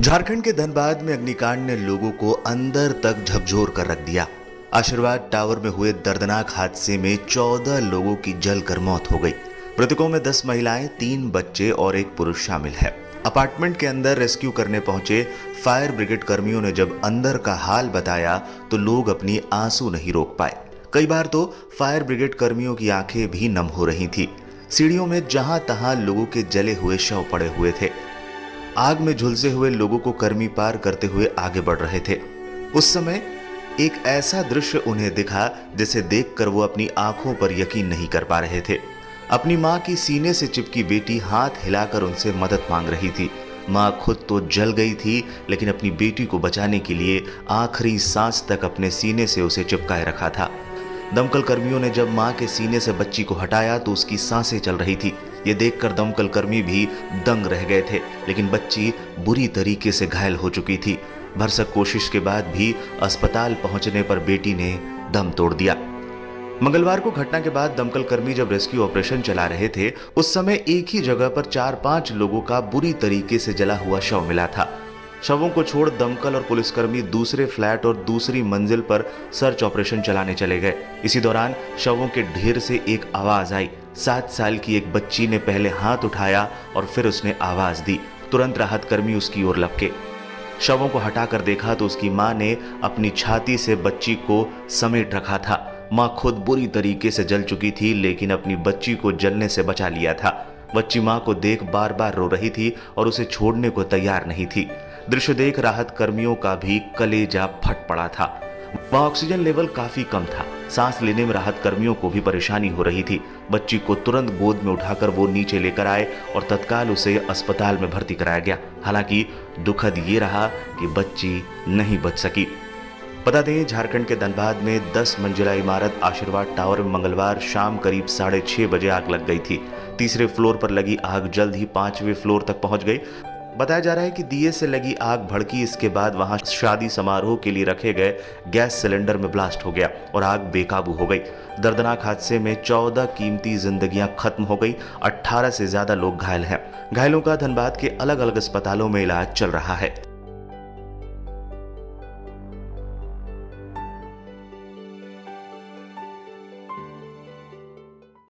झारखंड के धनबाद में अग्निकांड ने लोगों को अंदर तक झकझोर कर रख दिया। आशीर्वाद टावर में हुए दर्दनाक हादसे में 14 लोगों की जलकर मौत हो गई। मृतकों में 10 महिलाएं, 3 बच्चे और एक पुरुष शामिल है। अपार्टमेंट के अंदर रेस्क्यू करने पहुंचे फायर ब्रिगेड कर्मियों ने जब अंदर का हाल बताया तो लोग अपनी आंसू नहीं रोक पाए। कई बार तो फायर ब्रिगेड कर्मियों की आंखें भी नम हो रही थी। सीढ़ियों में जहां तहां लोगों के जले हुए शव पड़े हुए थे। आग में झुलसे हुए लोगों को कर्मी पार करते हुए आगे बढ़ रहे थे। उस समय एक ऐसा दृश्य उन्हें दिखा जिसे देखकर वो अपनी आंखों पर यकीन नहीं कर पा रहे थे। अपनी मां की सीने से चिपकी बेटी हाथ हिलाकर उनसे मदद मांग रही थी। मां खुद तो जल गई थी, लेकिन अपनी बेटी को बचाने के लिए आखिरी सांस तक अपने सीने से उसे चिपकाए रखा था। दमकल कर्मियों ने जब मां के सीने से बच्ची को हटाया तो उसकी सांसें चल रही थी। ये देखकर दमकल कर्मी भी दंग रह गए थे, लेकिन बच्ची बुरी तरीके से घायल हो चुकी थी। भरसक कोशिश के बाद भी अस्पताल पहुंचने पर बेटी ने दम तोड़ दिया। मंगलवार को घटना के बाद दमकल कर्मी जब रेस्क्यू ऑपरेशन चला रहे थे, उस समय एक ही जगह पर 4-5 लोगों का बुरी तरीके से जला हुआ शव मिला था। शवों को छोड़ दमकल और पुलिसकर्मी दूसरे फ्लैट और दूसरी मंजिल पर सर्च ऑपरेशन चलाने चले गए। इसी दौरान शवों के ढेर से एक आवाज आई। 7 साल की एक बच्ची ने पहले हाथ उठाया और फिर उसने आवाज दी। तुरंत राहत कर्मी उसकी ओर लपके। शवों को हटाकर देखा तो उसकी मां ने अपनी छाती से बच्ची को समेट रखा था। मां खुद बुरी तरीके से जल चुकी थी, लेकिन अपनी बच्ची को जलने से बचा लिया था। बच्ची मां को देख बार बार रो रही थी और उसे छोड़ने को तैयार नहीं थी। दृश्य देख राहत कर्मियों का भी कलेजा फट पड़ा था। वहां ऑक्सीजन लेवल काफी कम था। सांस लेने में राहत कर्मियों को भी परेशानी हो रही थी। बच्ची को तुरंत गोद में उठाकर वो नीचे लेकर आए और तत्काल उसे अस्पताल में भर्ती कराया गया। हालांकि दुखद ये रहा कि बच्ची नहीं बच सकी। बता दें, झारखंड के धनबाद में 10 मंजिला इमारत आशीर्वाद टावर में मंगलवार शाम करीब 6:30 बजे आग लग गई थी। तीसरे फ्लोर पर लगी आग जल्द ही 5वें फ्लोर तक पहुंच गई। बताया जा रहा है कि दिए से लगी आग भड़की। इसके बाद वहां शादी समारोह के लिए रखे गए गैस सिलेंडर में ब्लास्ट हो गया और आग बेकाबू हो गई। दर्दनाक हादसे में 14 कीमती जिंदगियां खत्म हो गई। 18 से ज्यादा लोग घायल हैं। घायलों का धनबाद के अलग अलग अस्पतालों में इलाज चल रहा है।